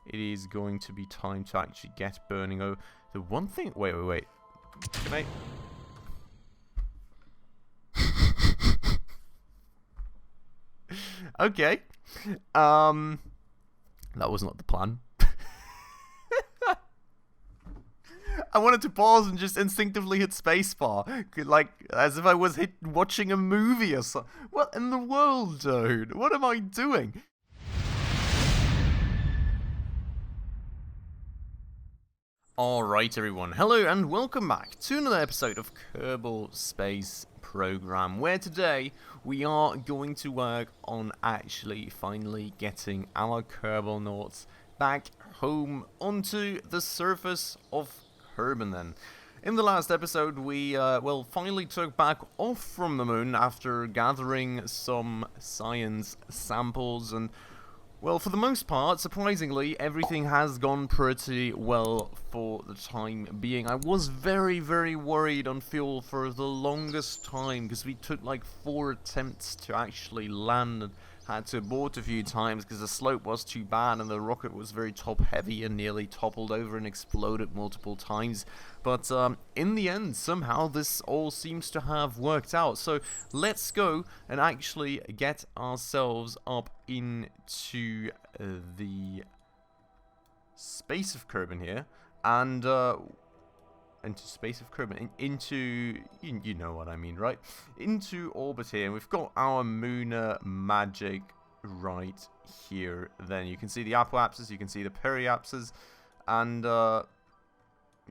it is going to be time to actually get burning. Oh, the one thing... Wait. Can I... Okay. That was not the plan. I wanted to pause and just instinctively hit spacebar, like as if I was watching a movie or something. What in the world, dude? What am I doing? Alright everyone, hello and welcome back to another episode of Kerbal Space Program, where today we are going to work on actually finally getting our Kerbalnauts back home onto the surface of Kerbin then. In the last episode we, finally took back off from the moon after gathering some science samples and, well, for the most part, surprisingly, everything has gone pretty well for the time being. I was very, very worried on fuel for the longest time because we took like 4 attempts to actually land and had to abort a few times because the slope was too bad and the rocket was very top heavy and nearly toppled over and exploded multiple times. But in the end, somehow this all seems to have worked out. So let's go and actually get ourselves up into the space of Kerbin here, and into space of Kerbin, into, you know what I mean, right? Into orbit here, and we've got our Lunar magic right here. Then you can see the apoapses, you can see the periapses, and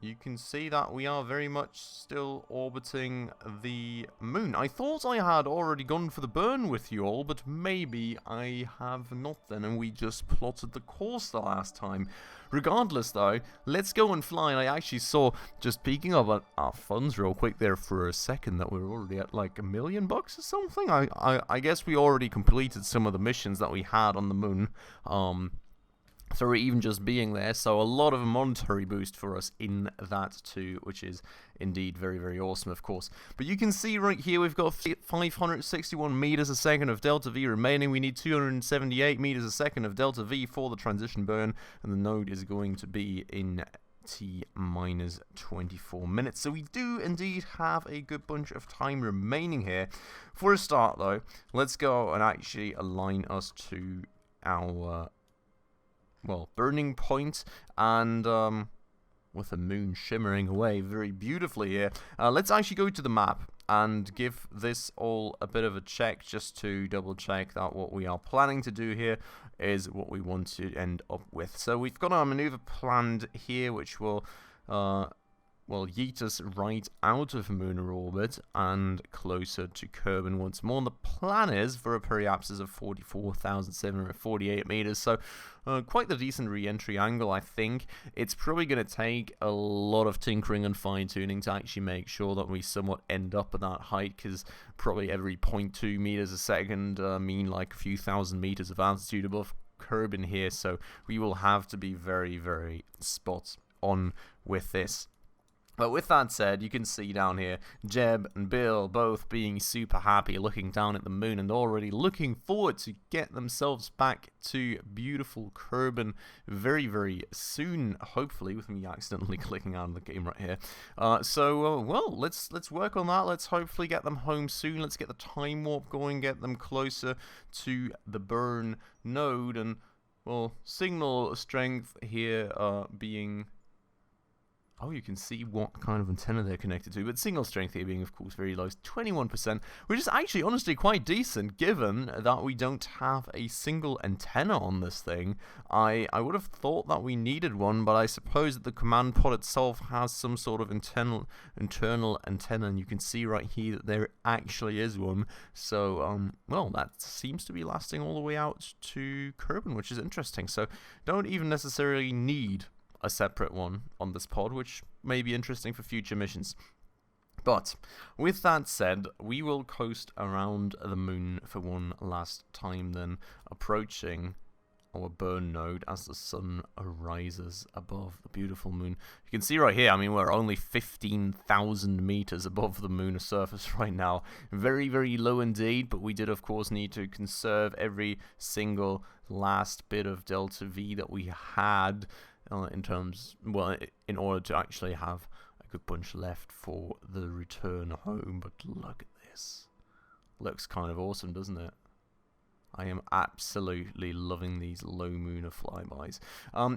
you can see that we are very much still orbiting the moon. I thought I had already gone for the burn with you all, but maybe I have not then, and we just plotted the course the last time. Regardless though, let's go and fly. And I actually saw, just peeking up at our funds real quick there for a second, that we're already at like $1 million or something. I guess we already completed some of the missions that we had on the moon. Through even just being there, so a lot of a monetary boost for us in that too, which is indeed very, very awesome, of course. But you can see right here we've got 561 meters a second of delta V remaining. We need 278 meters a second of delta V for the transition burn, and the node is going to be in T-minus 24 minutes. So we do indeed have a good bunch of time remaining here. For a start though, let's go and actually align us to our burning point, and with the moon shimmering away very beautifully here. Let's actually go to the map and give this all a bit of a check, just to double check that what we are planning to do here is what we want to end up with. So we've got our maneuver planned here, which will yeet us right out of lunar orbit and closer to Kerbin once more. And the plan is for a periapsis of 44,748 meters, so quite the decent re-entry angle, I think. It's probably going to take a lot of tinkering and fine-tuning to actually make sure that we somewhat end up at that height, because probably every 0.2 meters a second mean like a few thousand meters of altitude above Kerbin here, so we will have to be very, very spot on with this. But with that said, you can see down here, Jeb and Bill both being super happy, looking down at the moon and already looking forward to get themselves back to beautiful Kerbin very, very soon, hopefully, with me accidentally clicking out of the game right here. Let's work on that. Let's hopefully get them home soon. Let's get the time warp going, get them closer to the burn node, and, well, signal strength here being... Oh, you can see what kind of antenna they're connected to, but signal strength here being, of course, very low, 21%, which is actually, honestly, quite decent, given that we don't have a single antenna on this thing. I would have thought that we needed one, but I suppose that the command pod itself has some sort of internal antenna, and you can see right here that there actually is one. So, that seems to be lasting all the way out to Kerbin, which is interesting. So, don't even necessarily need a separate one on this pod, which may be interesting for future missions. But with that said, we will coast around the moon for one last time, then approaching our burn node as the sun rises above the beautiful moon. You can see right here, I mean, we're only 15,000 meters above the lunar surface right now. Very, very low indeed, but we did, of course, need to conserve every single last bit of delta V that we had in terms, well, in order to actually have a good bunch left for the return home. But look at this. Looks kind of awesome, doesn't it? I am absolutely loving these low lunar flybys.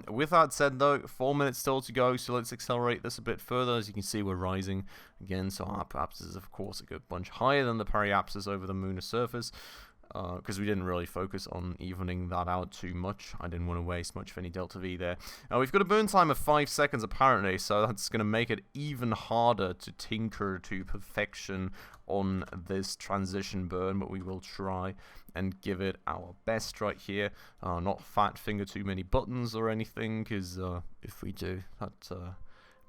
With that said, though, 4 minutes still to go, so let's accelerate this a bit further. As you can see, we're rising again, so our aperapsis is, of course, a good bunch higher than the periapsis over the lunar surface, because we didn't really focus on evening that out too much. I didn't want to waste much of any delta V there. We've got a burn time of 5 seconds, apparently, so that's going to make it even harder to tinker to perfection on this transition burn, but we will try and give it our best right here. Not fat finger too many buttons or anything, because if we do, that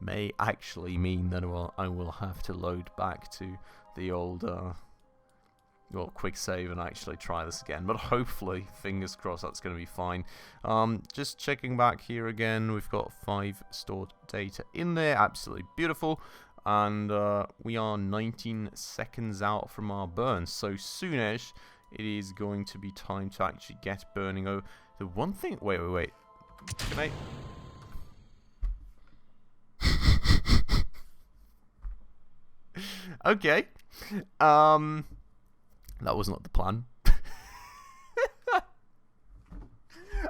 may actually mean that I will have to load back to the old well, quick save and actually try this again, but hopefully, fingers crossed, that's going to be fine. Just checking back here again, we've got 5 stored data in there, absolutely beautiful, and we are 19 seconds out from our burn, so soonish it is going to be time to actually get burning. Oh, the one thing, wait, can I... Okay, that was not the plan.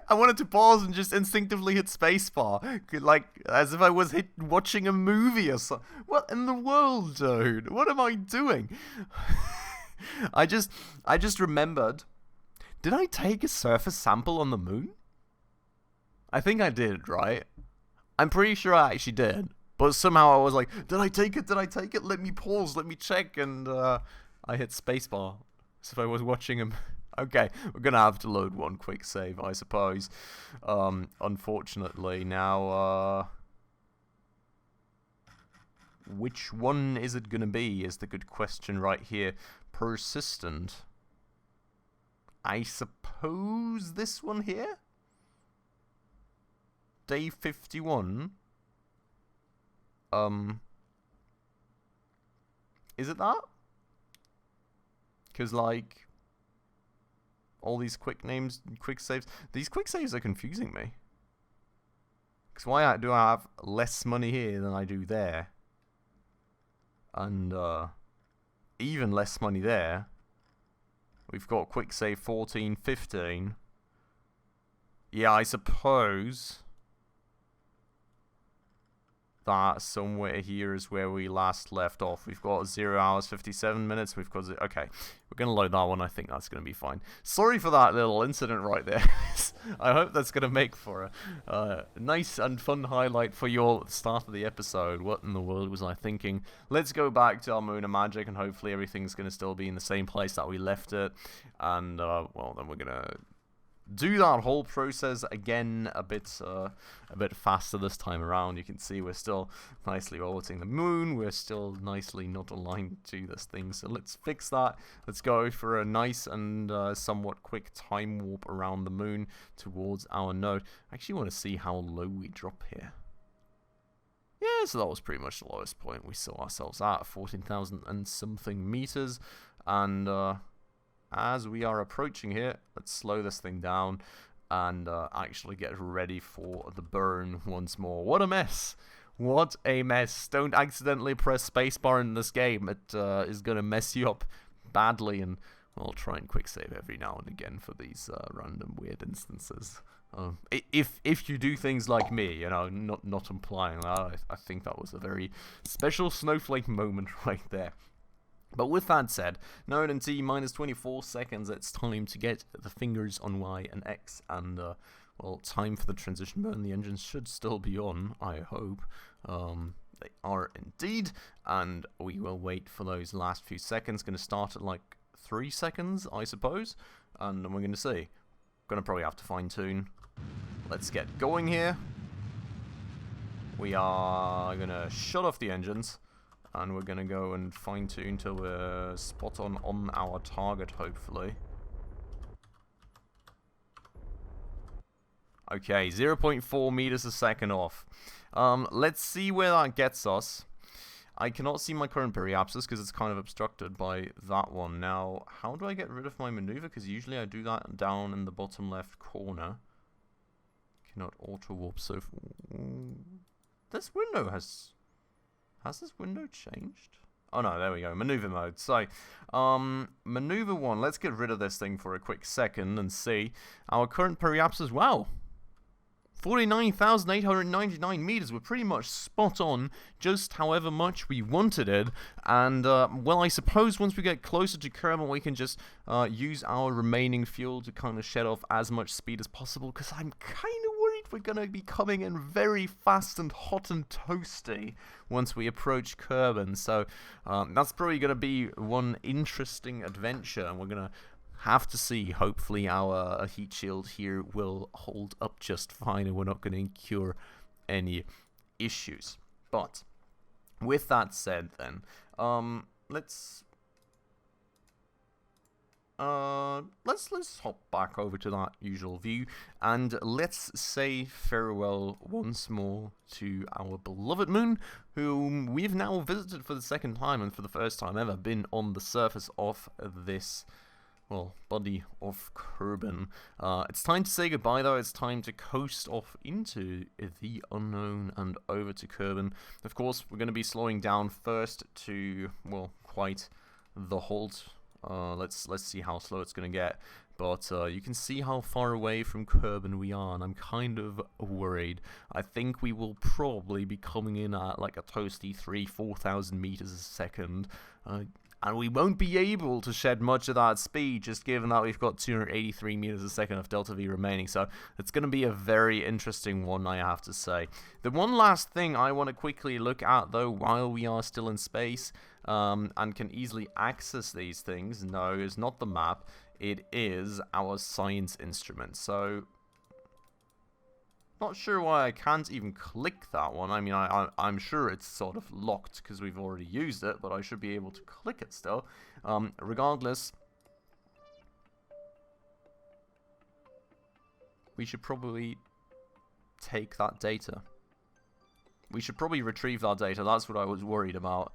I wanted to pause and just instinctively hit spacebar, like as if I was watching a movie or something. What in the world, dude? What am I doing? I just remembered. Did I take a surface sample on the moon? I think I did, right? I'm pretty sure I actually did. But somehow I was like, did I take it? Did I take it? Let me pause. Let me check. And I hit spacebar. As if I was watching him. Okay, we're going to have to load one quick save, I suppose. Unfortunately. Now, which one is it going to be is the good question right here. Persistent. I suppose this one here? Day 51. Is it that? Because, like, all these quick saves, these quick saves are confusing me. Because why do I have less money here than I do there? And, even less money there. We've got quick save 14, 15. Yeah, I suppose that somewhere here is where we last left off. We've got 0 hours, 57 minutes. We've got... Okay, we're going to load that one. I think that's going to be fine. Sorry for that little incident right there. I hope that's going to make for a nice and fun highlight for you all at the start of the episode. What in the world was I thinking? Let's go back to our Moon of Magic, and hopefully everything's going to still be in the same place that we left it. And, well, then we're going to do that whole process again a bit faster this time around. You can see we're still nicely orbiting the moon. We're still nicely not aligned to this thing. So let's fix that. Let's go for a nice and somewhat quick time warp around the moon towards our node. I actually want to see how low we drop here. Yeah, so that was pretty much the lowest point we saw ourselves at, 14,000 and something meters. And as we are approaching here, let's slow this thing down and actually get ready for the burn once more. What a mess! What a mess! Don't accidentally press spacebar in this game. It is going to mess you up badly, and I'll try and quick save every now and again for these random weird instances. If you do things like me, you know, not implying that, I think that was a very special snowflake moment right there. But with that said, node and T minus 24 seconds, it's time to get the fingers on Y and X, and, well, time for the transition burn. The engines should still be on, I hope. They are indeed, and we will wait for those last few seconds. Going to start at, like, 3 seconds, I suppose, and we're going to see. Going to probably have to fine-tune. Let's get going here. We are going to shut off the engines. And we're going to go and fine-tune till we're spot on our target, hopefully. Okay, 0.4 meters a second off. Let's see where that gets us. I cannot see my current periapsis because it's kind of obstructed by that one. Now, how do I get rid of my maneuver? Because usually I do that down in the bottom left corner. Cannot auto warp, so this window has this window changed? Oh no, there we go, maneuver mode. So, maneuver 1, let's get rid of this thing for a quick second and see. Our current periapsis, wow, 49,899 meters. We're pretty much spot on, just however much we wanted it. And, well, I suppose once we get closer to Kerbin, we can just use our remaining fuel to kind of shed off as much speed as possible, because I'm kind of worried we're going to be coming in very fast and hot and toasty once we approach Kerbin. So, that's probably going to be one interesting adventure, and we're going to have to see. Hopefully our heat shield here will hold up just fine and we're not going to incur any issues. But with that said then, let's hop back over to that usual view and let's say farewell once more to our beloved moon, whom we've now visited for the second time and for the first time ever been on the surface of this, well, body of Kerbin. It's time to say goodbye though. It's time to coast off into the unknown and over to Kerbin. Of course, we're going to be slowing down first to, well, quite the halt. Let's see how slow it's going to get. But you can see how far away from Kerbin we are, and I'm kind of worried. I think we will probably be coming in at like a toasty 3,000–4,000 meters a second. And we won't be able to shed much of that speed, just given that we've got 283 meters a second of delta V remaining. So it's going to be a very interesting one, I have to say. The one last thing I want to quickly look at, though, while we are still in space, and can easily access these things, no, is not the map. It is our science instrument. So, not sure why I can't even click that one. I mean, I'm sure it's sort of locked because we've already used it, but I should be able to click it still. Regardless, we should probably take that data. We should probably retrieve that data. That's what I was worried about.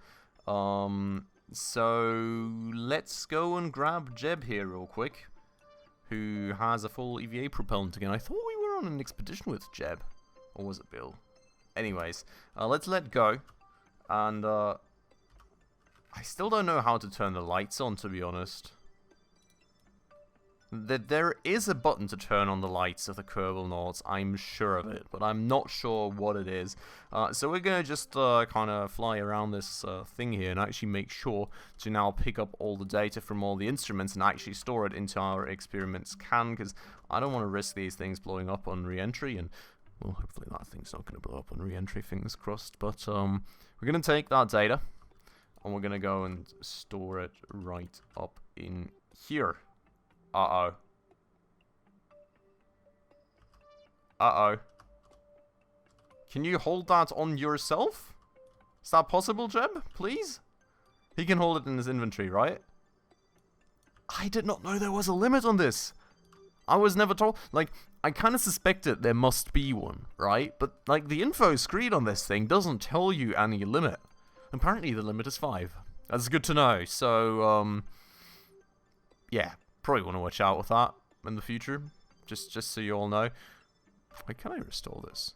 So let's go and grab Jeb here real quick, who has a full EVA propellant again. I thought we were on an expedition with Jeb, or was it Bill? Anyways, let's let go, and I still don't know how to turn the lights on, to be honest. There is a button to turn on the lights of the Kerbalnauts, I'm sure of it, but I'm not sure what it is. So we're going to just kind of fly around this thing here and actually make sure to now pick up all the data from all the instruments and actually store it into our experiments can, because I don't want to risk these things blowing up on re-entry, and well, hopefully that thing's not going to blow up on re-entry, fingers crossed. But we're going to take that data and we're going to go and store it right up in here. Uh-oh. Uh-oh. Can you hold that on yourself? Is that possible, Jeb? Please? He can hold it in his inventory, right? I did not know there was a limit on this. I was never told. Like, I kind of suspected there must be one, right? But, like, the info screen on this thing doesn't tell you any limit. Apparently the limit is 5. That's good to know. So, yeah. Probably want to watch out with that in the future, just so you all know. Wait, can I restore this?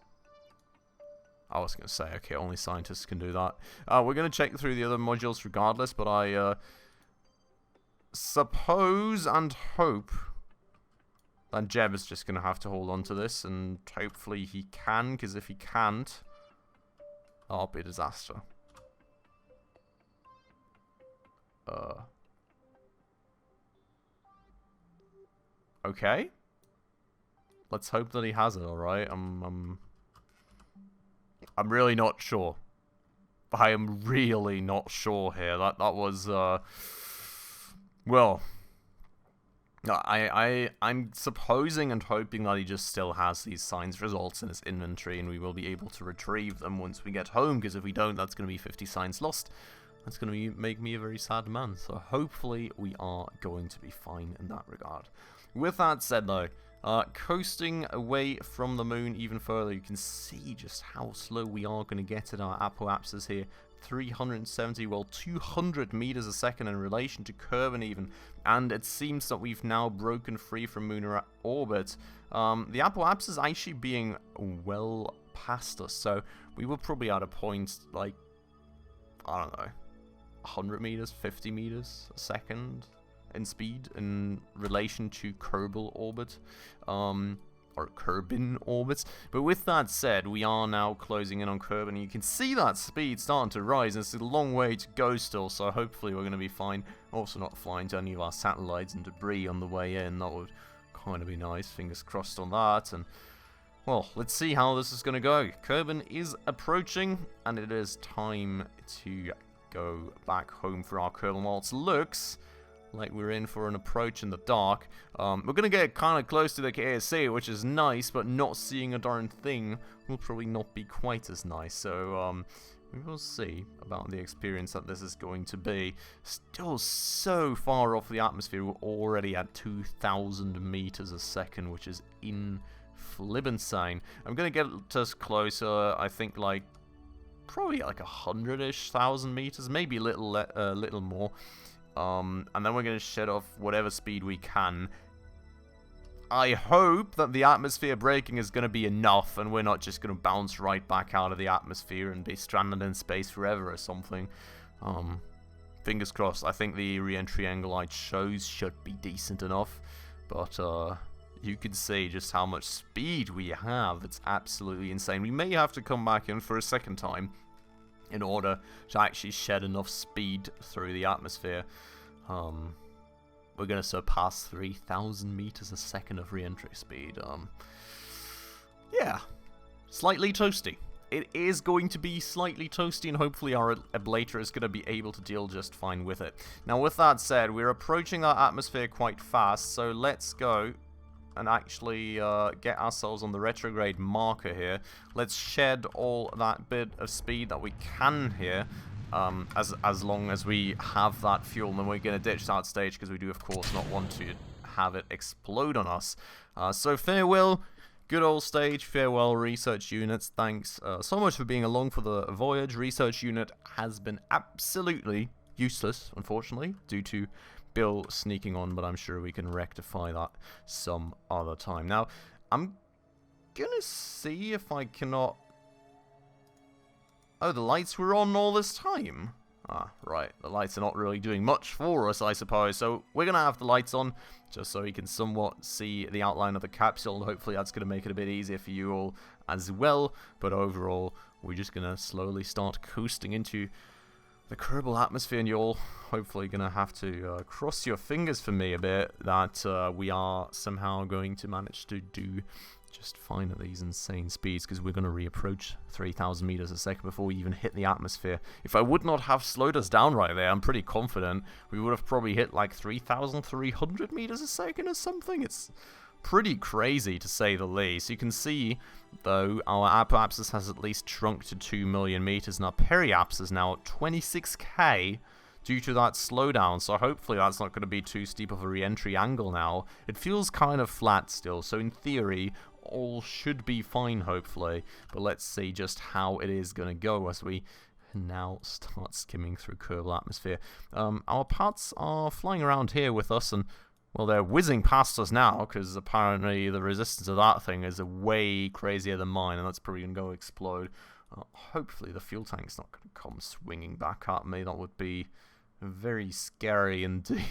I was going to say, okay, only scientists can do that. We're going to check through the other modules regardless, but I suppose and hope that Jeb is just going to have to hold on to this, and hopefully he can, because if he can't, that'll be a disaster. Okay. Let's hope that he has it, alright? I'm really not sure. I am really not sure here. That was well, I'm supposing and hoping that he just still has these science results in his inventory and we will be able to retrieve them once we get home, because if we don't, that's going to be 50 science lost. That's going to make me a very sad man. So hopefully we are going to be fine in that regard. With that said, though, Coasting away from the moon even further. You can see just how slow we are going to get at our apoapsis here. 370, well, 200 meters a second in relation to Kerbin even, and it seems that we've now broken free from lunar orbit. The apoapsis actually being well past us, so we were probably at a point like, I don't know, 100 meters, 50 meters a second in speed in relation to Kerbal orbit, or Kerbin orbits. But with that said, we are now closing in on Kerbin, and you can see that speed starting to rise, and it's a long way to go still, so hopefully we're going to be fine. Also not flying to any of our satellites and debris on the way in. That would kind of be nice. Fingers crossed on that. And well, let's see how this is going to go. Kerbin is approaching, and it is time to go back home for our Kerbalnauts. Looks like we're in for an approach in the dark. We're going to get kind of close to the KSC, which is nice, but not seeing a darn thing will probably not be quite as nice. So we will see about the experience that this is going to be. Still so far off the atmosphere. We're already at 2,000 meters a second, which is insane. I'm going to get us closer, I think, like probably like 100-ish thousand meters, maybe a little more. And then we're going to shed off whatever speed we can. I hope that the atmosphere braking is going to be enough, and we're not just going to bounce right back out of the atmosphere and be stranded in space forever or something. Fingers crossed. I think the re-entry angle I chose should be decent enough. But you can see just how much speed we have. It's absolutely insane. We may have to come back in for a second time in order to actually shed enough speed through the atmosphere. We're going to surpass 3,000 meters a second of re-entry speed. Yeah, slightly toasty. It is going to be slightly toasty, and hopefully our ablator is going to be able to deal just fine with it. Now, with that said, we're approaching that atmosphere quite fast, so let's go and actually get ourselves on the retrograde marker here. Let's shed all that bit of speed that we can here, as long as we have that fuel, and then we're going to ditch that stage because we do, of course, not want to have it explode on us. So farewell, good old stage, farewell research units. Thanks so much for being along for the voyage. Research unit has been absolutely useless, unfortunately, due to Bill sneaking on, but I'm sure we can rectify that some other time. Now, I'm gonna see if I cannot... Oh, the lights were on all this time. Ah, right. The lights are not really doing much for us, I suppose. So we're gonna have the lights on, just so you can somewhat see the outline of the capsule. Hopefully that's gonna make it a bit easier for you all as well. But overall, we're just gonna slowly start coasting into the Kerbal atmosphere, and you're all hopefully going to have to cross your fingers for me a bit that we are somehow going to manage to do just fine at these insane speeds, because we're going to reapproach 3,000 meters a second before we even hit the atmosphere. If I would not have slowed us down right there, I'm pretty confident we would have probably hit like 3,300 meters a second or something. It's pretty crazy, to say the least. You can see, though, our apoapsis has at least shrunk to 2 million meters, and our periapsis is now at 26k due to that slowdown, so hopefully that's not going to be too steep of a re-entry angle now. It feels kind of flat still, so in theory, all should be fine, hopefully. But let's see just how it is going to go as we now start skimming through Kerbal atmosphere. Our parts are flying around here with us, and well, they're whizzing past us now, because apparently the resistance of that thing is way crazier than mine, and that's probably going to go explode. Hopefully the fuel tank's not going to come swinging back at me. That would be very scary indeed.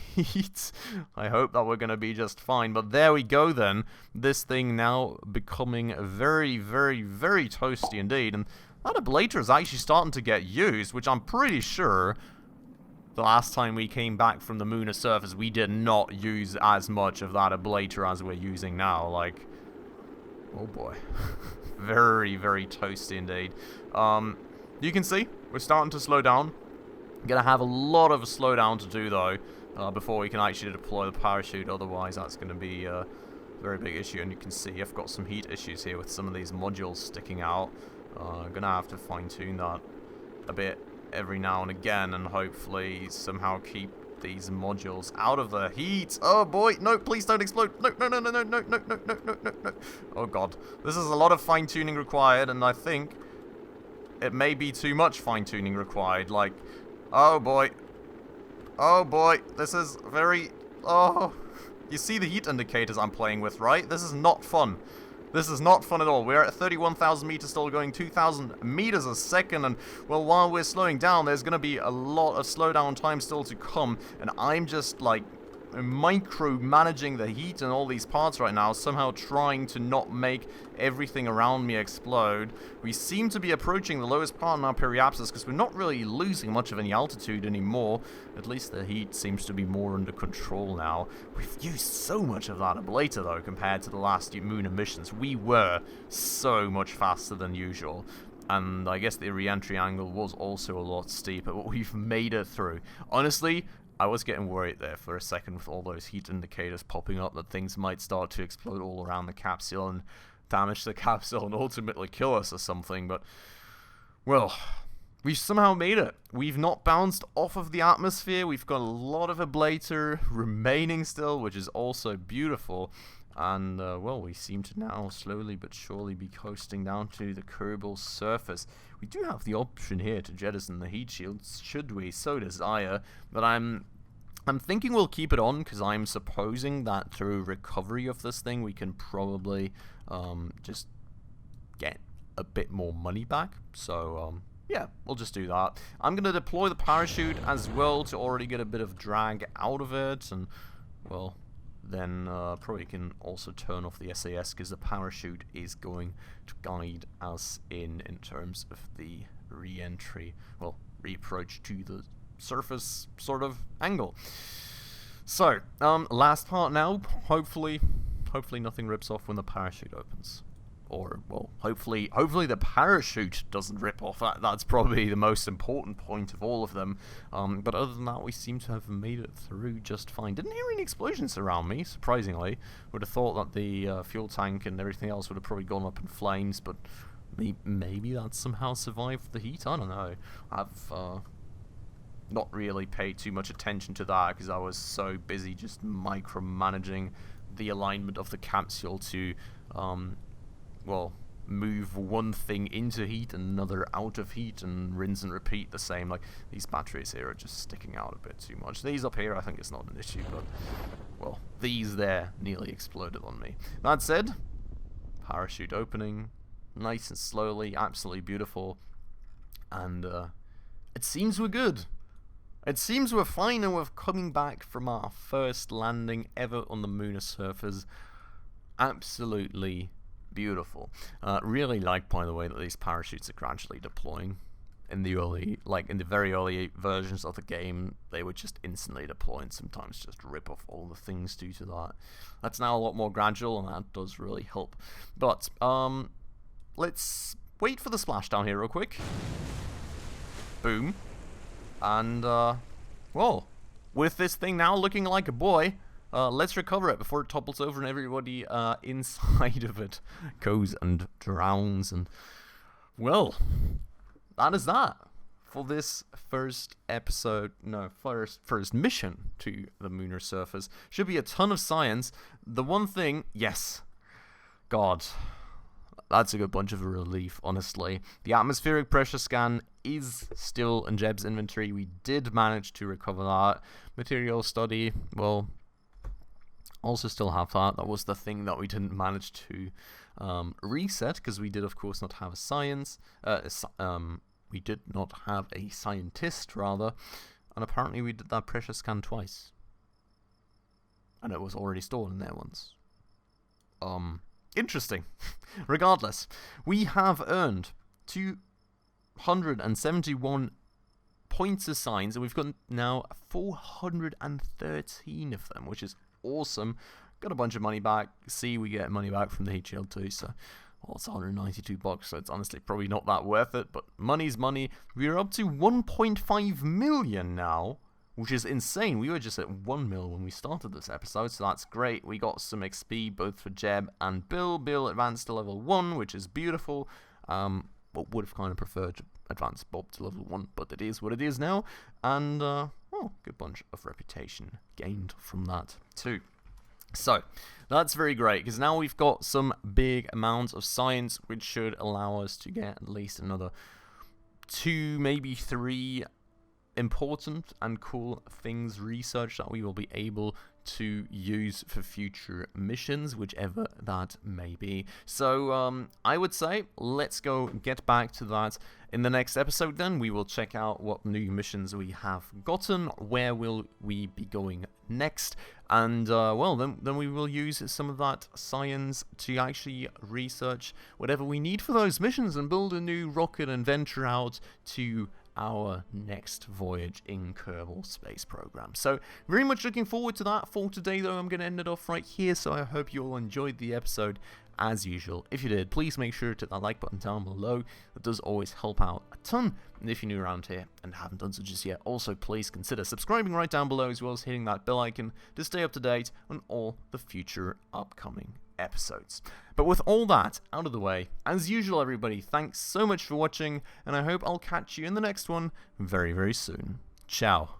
I hope that we're going to be just fine. But there we go then. This thing now becoming very, very, very toasty indeed. And that ablator is actually starting to get used, which I'm pretty sure... The last time we came back from the lunar surface, we did not use as much of that ablator as we're using now. Like, oh boy. Very, very toasty indeed. You can see, we're starting to slow down. Gonna have a lot of a slowdown to do, though, before we can actually deploy the parachute. Otherwise, that's going to be a very big issue. And you can see I've got some heat issues here with some of these modules sticking out. Gonna have to fine-tune that a bit every now and again, and hopefully somehow keep these modules out of the heat. Oh boy, no, please don't explode. No, no, no, no, no, no, no, no, no, no, no, no. Oh god, this is a lot of fine-tuning required, and I think it may be too much fine-tuning required. Like, oh boy, this is very, oh, you see the heat indicators I'm playing with, right? This is not fun. This is not fun at all. We're at 31,000 meters still, going 2,000 meters a second, and, well, while we're slowing down, there's going to be a lot of slowdown time still to come, and I'm just, like, micro-managing the heat and all these parts right now, somehow trying to not make everything around me explode. We seem to be approaching the lowest part in our periapsis because we're not really losing much of any altitude anymore. At least the heat seems to be more under control now. We've used so much of that ablator though compared to the last moon emissions. We were so much faster than usual. And I guess the re-entry angle was also a lot steeper, but we've made it through. Honestly, I was getting worried there for a second with all those heat indicators popping up that things might start to explode all around the capsule and damage the capsule and ultimately kill us or something, but, well, we've somehow made it. We've not bounced off of the atmosphere. We've got a lot of ablator remaining still, which is also beautiful. And, well, we seem to now slowly but surely be coasting down to the Kerbal surface. We do have the option here to jettison the heat shields, should we so desire, but I'm thinking we'll keep it on, because I'm supposing that through recovery of this thing, we can probably just get a bit more money back. So, yeah, we'll just do that. I'm going to deploy the parachute as well to already get a bit of drag out of it, and, well, then probably can also turn off the SAS because the parachute is going to guide us in terms of the re-entry, well, re-approach to the surface sort of angle. So, last part now. Hopefully nothing rips off when the parachute opens. Or, well, hopefully the parachute doesn't rip off. That's probably the most important point of all of them. But other than that, we seem to have made it through just fine. Didn't hear any explosions around me, surprisingly. Would have thought that the fuel tank and everything else would have probably gone up in flames, but maybe that somehow survived the heat. I don't know. I've not really paid too much attention to that because I was so busy just micromanaging the alignment of the capsule to well, move one thing into heat and another out of heat and rinse and repeat the same. Like, these batteries here are just sticking out a bit too much. These up here I think it's not an issue, but, well, these there nearly exploded on me. That said, parachute opening, nice and slowly, absolutely beautiful, and it seems we're good. It seems we're fine, and we're coming back from our first landing ever on the lunar surface. Absolutely beautiful. Really like, by the way, that these parachutes are gradually deploying. In the early, like in the very early versions of the game, they would just instantly deploy and sometimes just rip off all the things due to that. That's now a lot more gradual, and that does really help. But let's wait for the splashdown here real quick. Boom. And well, with this thing now looking like a boy, let's recover it before it topples over and everybody inside of it goes and drowns. And, well, that is that for this first episode, no, first mission to the lunar surface. Should be a ton of science. The one thing, yes, God, that's a good bunch of a relief, honestly. The atmospheric pressure scan is still in Jeb's inventory. We did manage to recover that. Material study, well, also still have that. That was the thing that we didn't manage to reset, because we did, of course, not have a science. We did not have a scientist, rather, and apparently we did that pressure scan twice, and it was already stored in there once. Interesting. Regardless, we have earned 271 points of signs, and we've got now 413 of them, which is awesome. Got a bunch of money back. See, we get money back from the heat shield too, so, well, it's 192 bucks, so it's honestly probably not that worth it, but money's money. We're up to 1.5 million now, which is insane. We were just at 1 mil when we started this episode, so that's great. We got some XP both for Jeb and Bill. Bill advanced to level 1, which is beautiful. well, would have kind of preferred Advanced Bob to level 1, but it is what it is now, and, well, good bunch of reputation gained from that, too. So, that's very great, because now we've got some big amounts of science, which should allow us to get at least another 2, maybe 3 important and cool things research that we will be able to use for future missions, whichever that may be. So I would say let's go get back to that in the next episode. Then we will check out what new missions we have gotten, where will we be going next, and well, then we will use some of that science to actually research whatever we need for those missions and build a new rocket and venture out to our next voyage in Kerbal Space Program. So very much looking forward to that. For today though, I'm going to end it off right here, so I hope you all enjoyed the episode as usual. If you did, please make sure to hit that like button down below. That does always help out a ton. And if you're new around here and haven't done so just yet, also please consider subscribing right down below, as well as hitting that bell icon to stay up to date on all the future upcoming episodes. But with all that out of the way, as usual everybody, thanks so much for watching, and I hope I'll catch you in the next one very, very soon. Ciao.